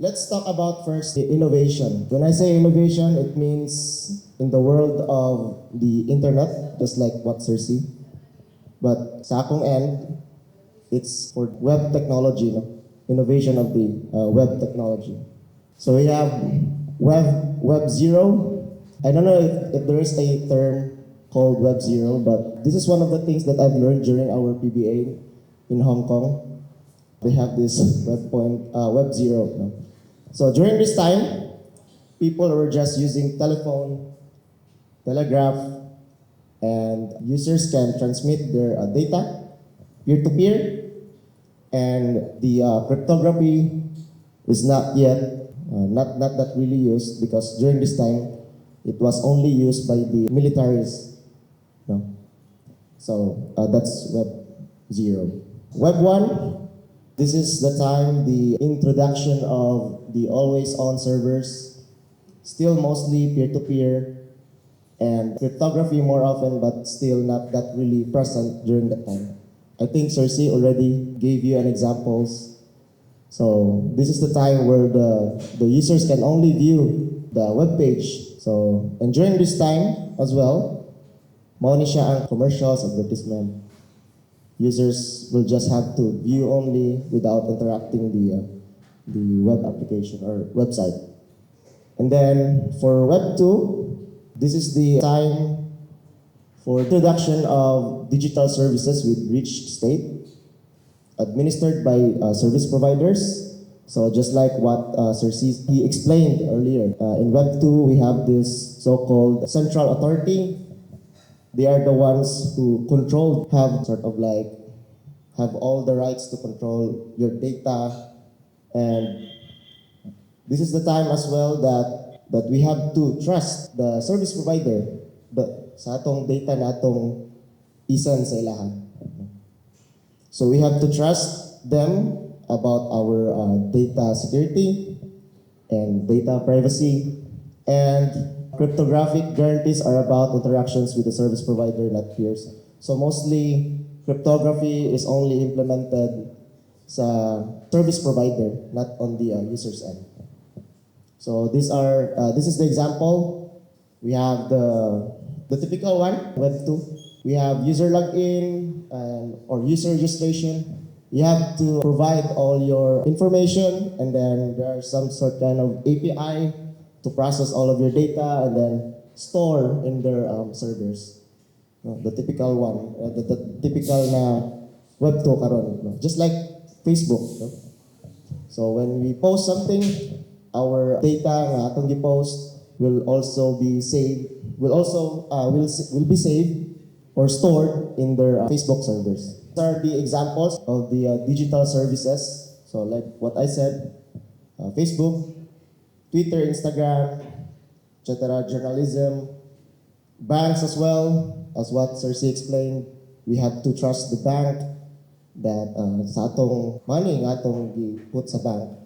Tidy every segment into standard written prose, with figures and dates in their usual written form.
let's talk about first the innovation. When I say innovation, it means in the world of the internet, just like what Sir C. But sa akong end, it's for web technology, no? Innovation of the web technology. So we have Web 0. I don't know if there is a term called Web 0, but this is one of the things that I've learned during our PBA in Hong Kong. They have this Web 0. No? So during this time, people were just using telephone, telegraph, and users can transmit their data peer-to-peer, and the cryptography is not yet, not that really used, because during this time, it was only used by the militaries. No? So that's Web 0. Web 1, this is the time the introduction of the always-on servers, still mostly peer-to-peer, and cryptography more often, but still not that really present during that time. I think Sir C already gave you an examples. So this is the time where the users can only view the web page. So, and during this time as well, mao ni siya ang commercials, advertisement. Users will just have to view only without interacting the web application or website. And then for Web 2, this is the time for introduction of digital services with rich state administered by service providers. So just like what Sir C he explained earlier, in Web 2 we have this so-called central authority. They are the ones who control, have all the rights to control your data. And this is the time as well that we have to trust the service provider sa atong data na atong isan sa ilahan. So we have to trust them about our data security and data privacy. And cryptographic guarantees are about interactions with the service provider, not peers. So mostly, cryptography is only implemented sa service provider, not on the user's end. So this is the example. We have the typical one, Web 2. We have user login or user registration. You have to provide all your information, and then there are some sort kind of API to process all of your data and then store in their servers. The typical one, the typical na Web 2 karon, just like Facebook. So when we post something, our data nga atong gi-post will also be saved, will be saved or stored in their Facebook servers. These are the examples of the digital services. So like what I said, Facebook, Twitter, Instagram, etc., journalism, banks as well, as what Sir C explained. We have to trust the bank that sa atong money nga atong gi-put sa bank.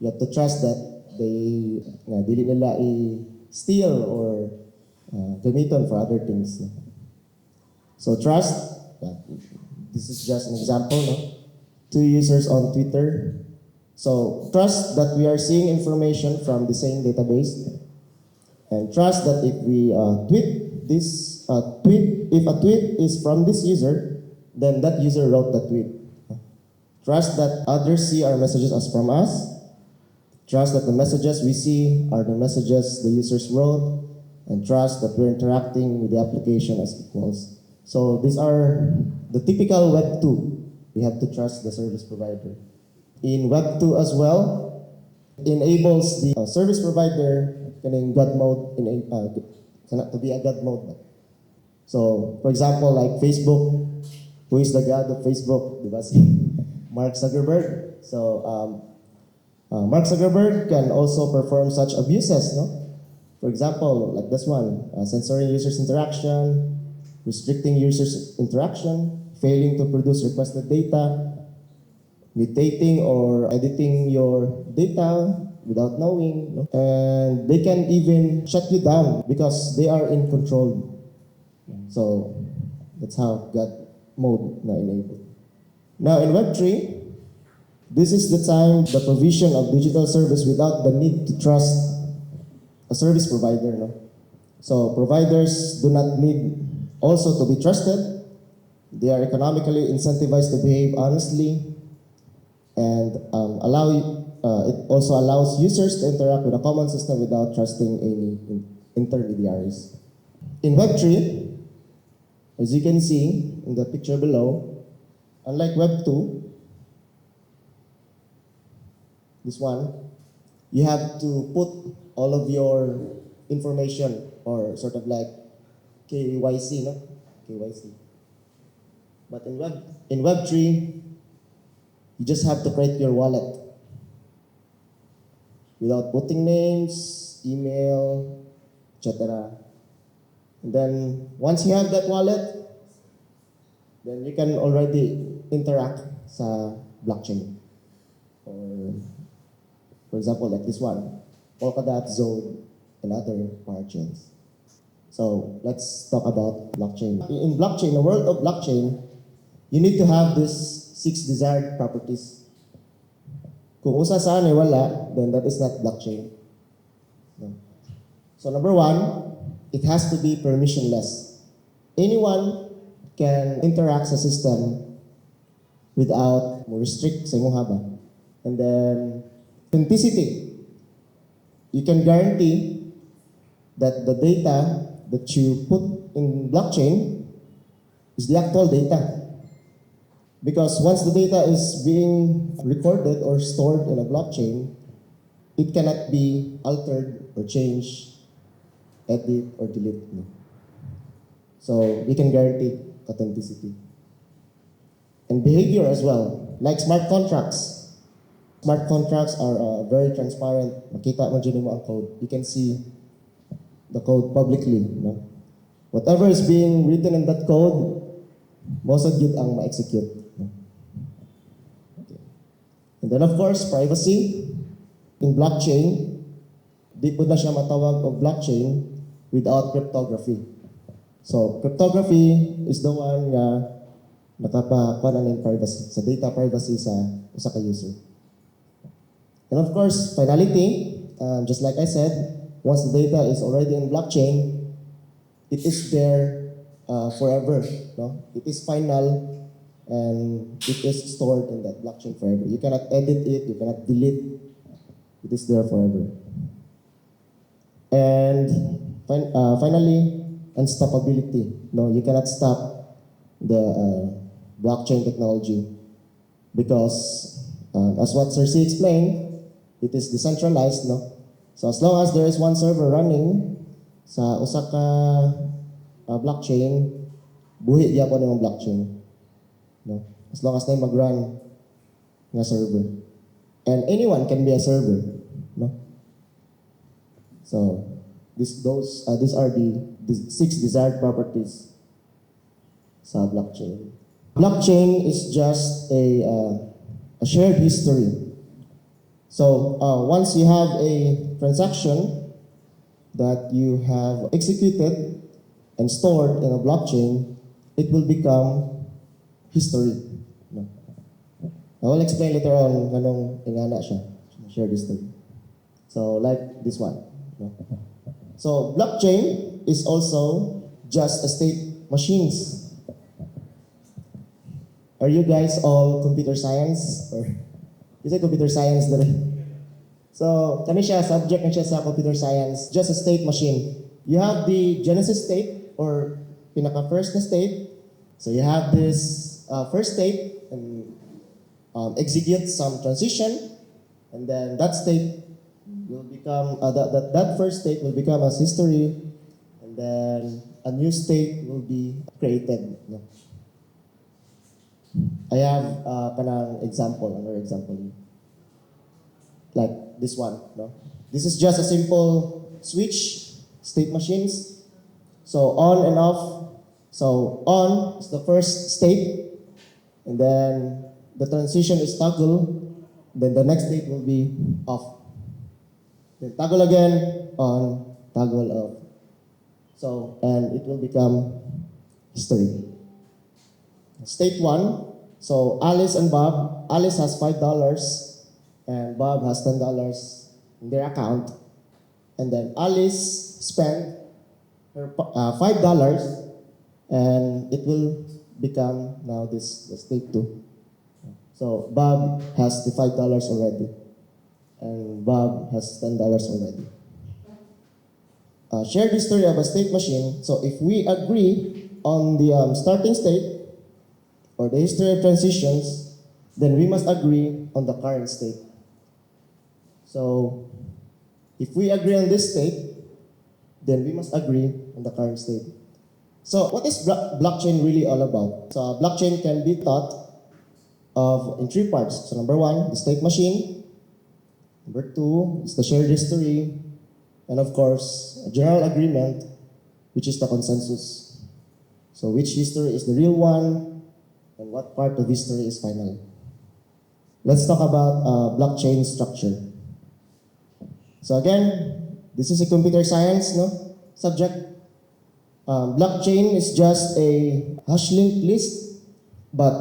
You have to trust that they dili nila i-steal or gamiton for other things. So trust, this is just an example, no? 2 users on Twitter. So trust that we are seeing information from the same database, and trust that if we if a tweet is from this user, then that user wrote the tweet. Trust that others see our messages as from us. Trust that the messages we see are the messages the users wrote, and trust that we're interacting with the application as equals. So these are the typical Web 2. We have to trust the service provider. In Web 2 as well, enables the service provider in God mode, to be a God mode. So, for example, like Facebook, who is the God of Facebook? Diba? Mark Zuckerberg. So, Mark Zuckerberg can also perform such abuses, no? For example, like this one, censoring users' interaction, restricting users' interaction, failing to produce requested data, mutating or editing your data without knowing, no? And they can even shut you down because they are in control. So that's how God mode na enabled. Now in Web 3, This is the time the provision of digital service without the need to trust a service provider. No? So providers do not need also to be trusted. They are economically incentivized to behave honestly, and it also allows users to interact with a common system without trusting any intermediaries. In Web3, as you can see in the picture below, unlike Web2, this one, you have to put all of your information or sort of like KYC, no? KYC. But in Web3, you just have to create your wallet without putting names, email, etc. And then once you have that wallet, then you can already interact sa blockchain. Or for example, like this one, Polkadot, XODE, and other parachains. So let's talk about blockchain. In blockchain, the world of blockchain, you need to have these 6 desired properties. Kung usa saan ay wala, then that is not blockchain. No. So number 1, it has to be permissionless. Anyone can interact sa system without mo restrict sa imong haba. And then authenticity. You can guarantee that the data that you put in blockchain is the actual data. Because once the data is being recorded or stored in a blockchain, it cannot be altered or changed, edit, or delete. So we can guarantee authenticity. And behavior as well, like smart contracts. Smart contracts are very transparent. Makita mo dyan mo ang code. You can see the code publicly. No? Whatever is being written in that code, most of it ang ma-execute. Okay. And then of course, privacy. In blockchain, di po na siya matawag o blockchain without cryptography. So, cryptography is the one na nakapakuha ng privacy, sa data privacy sa ka user. And of course, finality, just like I said, once the data is already in blockchain, it is there forever. No? It is final and it is stored in that blockchain forever. You cannot edit it, you cannot delete. It is there forever. And finally, unstoppability. No, you cannot stop the blockchain technology because, as what Sir C explained, it is decentralized. No, so as long as there is one server running sa usa ka blockchain, buhi gyapon yung blockchain. No, as long as na mag-run nga server, and anyone can be a server. No, so these are the 6 desired properties sa blockchain. Blockchain is just a shared history. So once you have a transaction that you have executed and stored in a blockchain, it will become history. No? I will explain later on ganong ingana siya, shared history. So like this one. No? So blockchain is also just a state machines. Are you guys all computer science? Or is it computer science? So kani siya, subject na siya sa computer science, just a state machine. You have the genesis state or pinaka first na state. So you have this first state and execute some transition, and then that state will become that first state will become as history, and then a new state will be created. No? I have another example, like this one. No? This is just a simple switch state machines. So on and off. So on is the first state, and then the transition is toggle. Then the next state will be off. Then toggle again, on, toggle off. So, and it will become history. State 1 So Alice and Bob, Alice has $5 and Bob has $10 in their account. And then Alice spent her $5 and it will become now this the state 2. So Bob has the $5 already and Bob has $10 already. Shared history of a state machine. So if we agree on the starting state or the history of transitions, then we must agree on the current state. So if we agree on this state, then we must agree on the current state. So what is blockchain really all about? So blockchain can be thought of in 3 parts. So number 1, the state machine. Number 2 is the shared history. And of course, a general agreement, which is the consensus. So which history is the real one, and what part of history is final. Let's talk about blockchain structure. So again, this is a computer science subject. Blockchain is just a hash linked list, but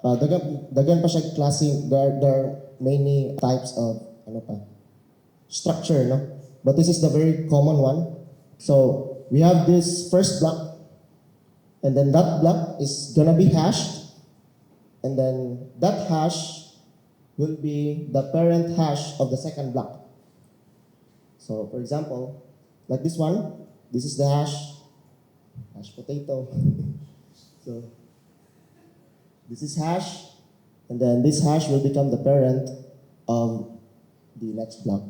dagan pa siya klase. There are many types of structure, no? But this is the very common one. So we have this first block, and then that block is gonna be hashed, and then that hash will be the parent hash of the second block. So for example, like this one, this is the hash potato. So this is hash, and then this hash will become the parent of the next block.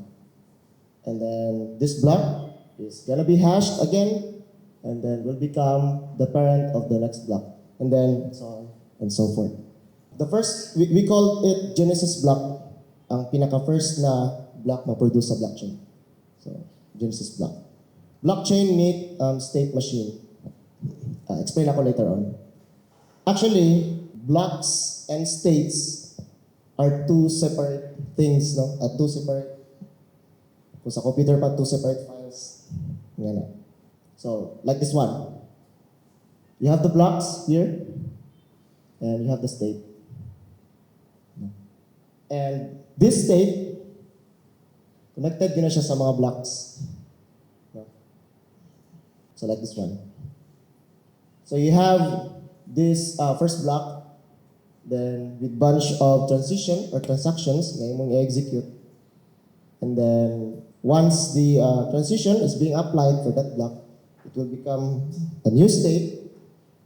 And then this block is gonna be hashed again, and then will become the parent of the next block. And then so on and so forth. The first, we call it Genesis block, ang pinaka-first na block ma-produce sa blockchain. So, Genesis block. Blockchain meet state machine. Explain ako later on. Actually, blocks and states are 2 separate things, no? Two separate. Kung sa computer pa, 2 separate files. Yan na. So, like this one. You have the blocks here, and you have the state. And this state, connected yun na siya sa mga blocks. So like this one. So you have this first block, then with bunch of transition or transactions na imong i-execute. And then once the transition is being applied for that block, it will become a new state.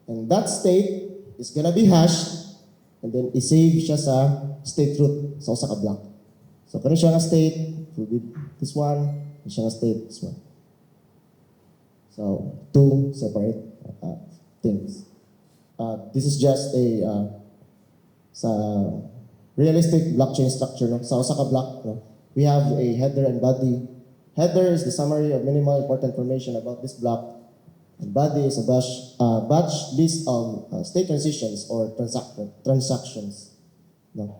And that state is gonna be hashed, and then i-save siya sa state root sa usa ka block. So kani siya nga state, it will be this one, kani siya nga state, this one. So 2 separate things. This is just a sa realistic blockchain structure, no? Sa usa ka block, no? We have a header and body. Header is the summary of minimal important information about this block. And body is a batch list of state transitions or transactions. No.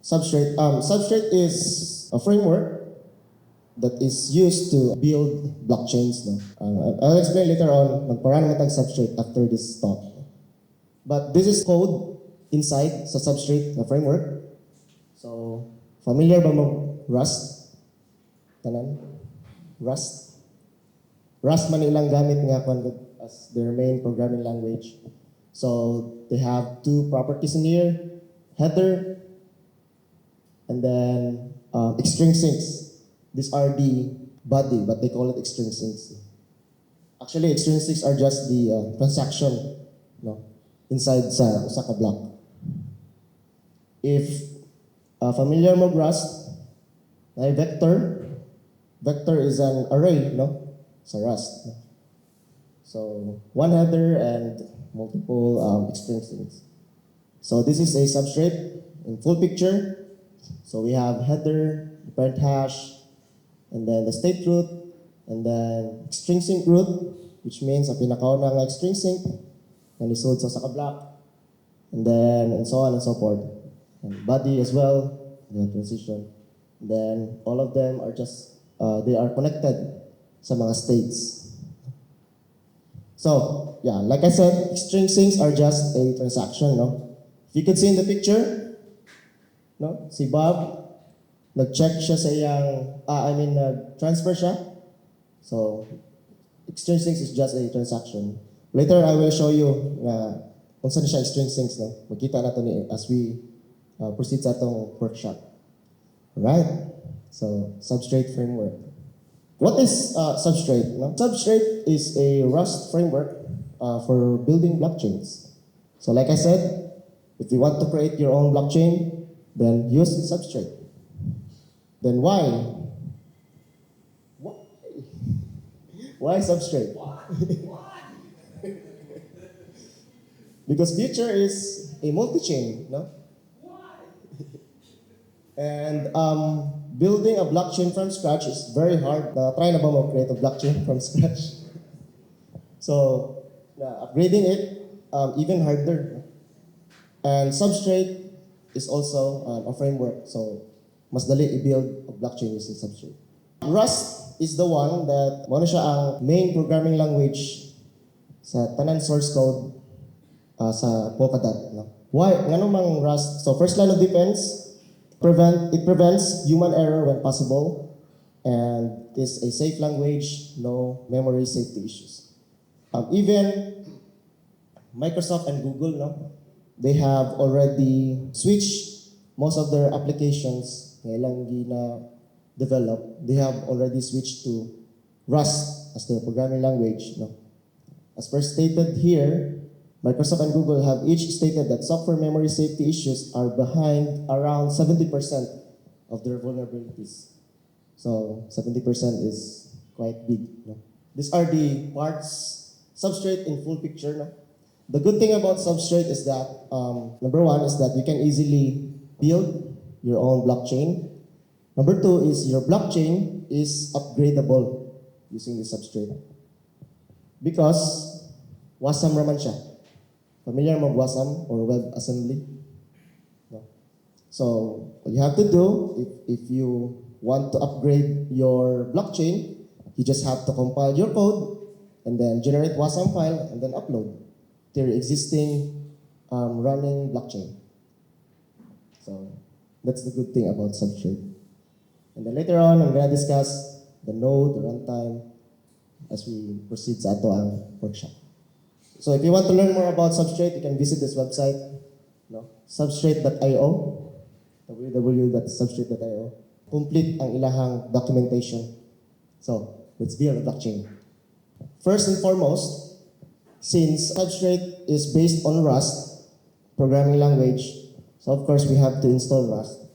Substrate. Substrate is a framework that is used to build blockchains. No? I'll explain later on magparaan naman tag Substrate after this talk. But this is code inside sa Substrate na framework. So, familiar ba mo Rust? Tanan? Rust? Rust man ilang gamit nga as their main programming language. So, they have 2 properties in here. Header, and then extrinsics. These are the body, but they call it extrinsics. Actually, extrinsics are just the transaction, no, inside sa usa ka block. If familiar mo Rust, ay vector. Vector is an array, no, sa Rust. No? So one header and multiple extrinsics. So this is a substrate in full picture. So we have header, the parent hash, and then the state root, and then extrinsic root, which means ang pinakauna nga extrinsic, na lisod sa saka block, and then and so on and so forth. And body as well, the transition. And then all of them are just, they are connected sa mga states. So, yeah, like I said, string syncs are just a transaction, no? If you could see in the picture, no? Si Bob, nag-check siya sa iyang, nag-transfer siya. So, string syncs is just a transaction. Later, I will show you na kung saan siya string syncs, no? Magkita na ito as we proceed sa itong workshop. Alright, so Substrate framework. What is Substrate? No? Substrate is a Rust framework for building blockchains. So like I said, if you want to create your own blockchain, then use Substrate. Then why? Why Substrate? Because future is a multi-chain, no? And building a blockchain from scratch is very hard. Try na ba mo create a blockchain from scratch? So, upgrading it, even harder. And Substrate is also a framework. So, mas dali i-build a blockchain using Substrate. Rust is the one that mo na siya ang main programming language sa tanan source code sa Polkadot. No? Why? Ngano mang Rust? So, first line of defense, it prevents human error when possible, and is a safe language, no memory safety issues. Even Microsoft and Google, no, they have already switched most of their applications ngaylang gina develop. They have already switched to Rust as their programming language. No, as first stated here, Microsoft and Google have each stated that software memory safety issues are behind around 70% of their vulnerabilities. So 70% is quite big. No? These are the parts, Substrate in full picture. No? The good thing about Substrate is that, number one is that you can easily build your own blockchain. Number two is your blockchain is upgradable using the Substrate. Because wasam raman siya. Familiar mo WASM or WebAssembly? No. So what you have to do, if you want to upgrade your blockchain, you just have to compile your code and then generate WASM file and then upload to your existing running blockchain. So that's the good thing about Substrate. And then later on, I'm gonna discuss the node, the runtime, as we proceed sa ato ang workshop. So if you want to learn more about Substrate, you can visit this website, no? Substrate.io, www.substrate.io. Complete ang ilahang documentation. So let's build a blockchain. First and foremost, since Substrate is based on Rust, programming language, so of course we have to install Rust.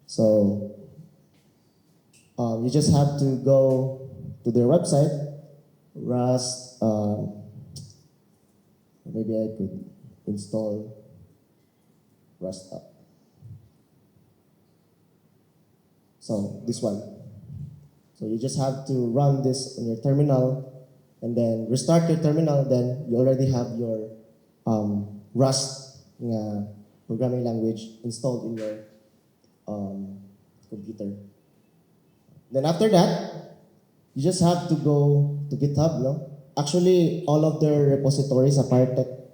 So you just have to go to their website, Rust. Maybe I could install Rust app. So this one. So you just have to run this on your terminal and then restart your terminal, then you already have your Rust programming language installed in your computer. Then after that, you just have to go to GitHub, no? Actually, all of their repositories, apart that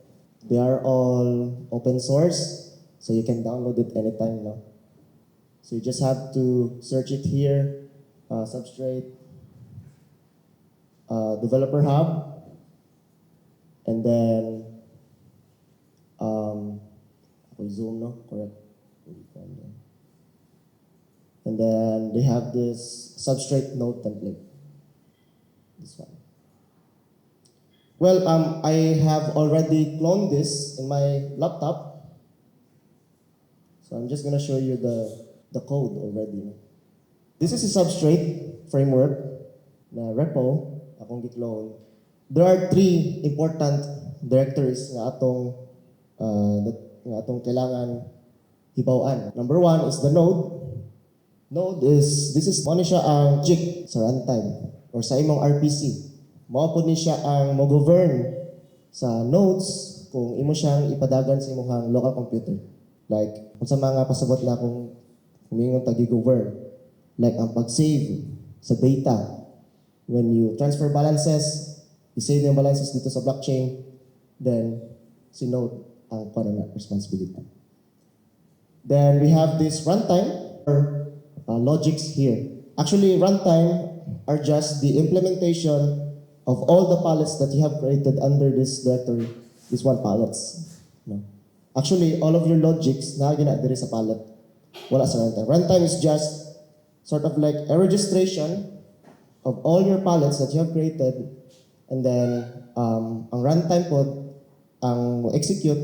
they are all open source, so you can download it anytime, no? So you just have to search it here, Substrate, Developer Hub, and then Zoom, no? Correct. And then they have this Substrate node template. This one. Well, I have already cloned this in my laptop. So I'm just gonna show you the code already. This is a Substrate framework na repo, akong gi-clone. There are three important directories nga atong kailangan hibaw-an. Number one is the node. Node is, this is mo ni siya ang JIT sa runtime or sa imong RPC. Mao po ni siya ang mo-govern sa nodes kung imo siyang ipadagan sa imong local computer. Like, kung sa mga pasabot na kung humingon tagi-govern. Like, ang pag-save sa data. When you transfer balances, i-save yung balances dito sa blockchain, then si node ang na responsibility. Then we have this runtime or logics here. Actually, runtime are just the implementation of all the palettes that you have created under this directory, this one palettes. No. Actually, all of your logics na ginadiri sa palette. Wala sa runtime. Runtime is just sort of like a registration of all your palettes that you have created, and then ang runtime po ang execute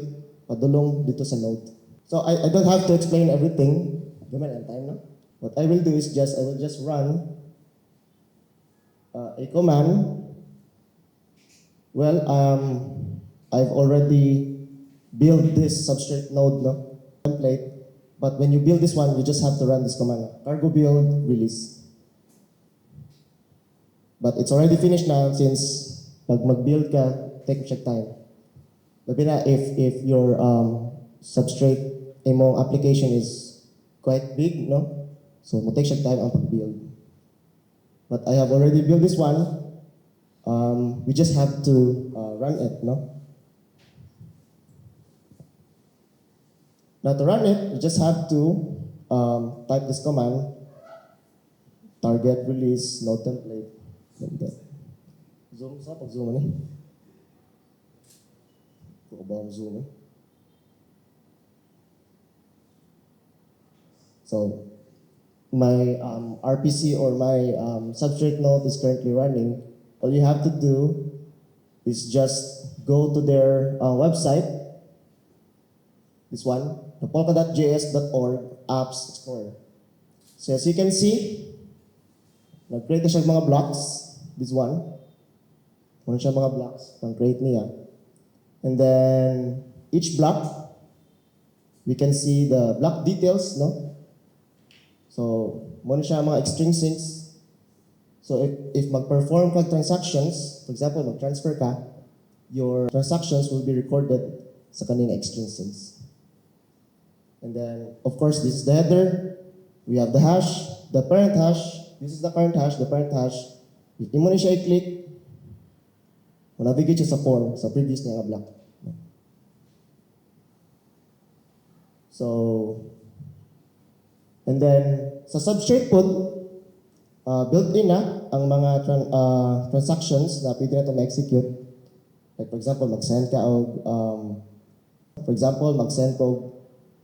padulong dito sa node. So I don't have to explain everything. Gaman ang time, no? What I will do is I will just run a command. Well, I've already built this substrate node, no? Template. But when you build this one, you just have to run this command. Cargo build, release. But it's already finished now since pag mag-build ka, take check time. Labi na if your substrate imong application is quite big, no? So mo take check time ang pag-build. But I have already built this one. We just have to run it, no? Now to run it, you just have to type this command, target release, no template, like that. Zoom sa pag-zoom ni. Kung ba ang zoom eh. So, my RPC or my substrate node is currently running. All you have to do is just go to their website, this one, the polkadotjs.org apps explorer. So as you can see, nag-create na siya mga blocks, this one. Meron siya mga blocks, pang-create niya. And then, each block, we can see the block details, no? So, meron siya mga extrinsics. So, if mag-perform ka transactions, for example, mag-transfer ka, your transactions will be recorded sa kaning extrinsics. And then, of course, this is the header. We have the hash, the parent hash. This is the current hash, the parent hash. If mo na siya i-click, manavigate siya sa form, sa previous niya nga block. So, and then, sa substrate po, built-in na ang mga transactions na pwede na ito ma-execute. Like, for example, mag-send ka o, mag-send ko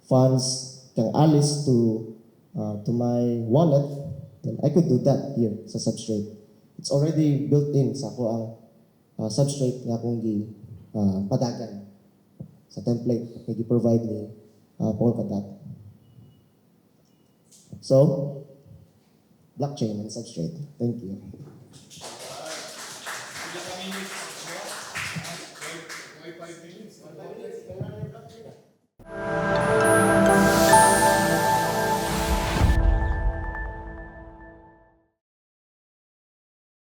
funds kang Alice to my wallet, then I could do that here sa substrate. It's already built in sa ako ang substrate nga akong padagan sa template na gi-provide ni Polkadot. So, blockchain and substrate. Thank you. Why 5 minutes?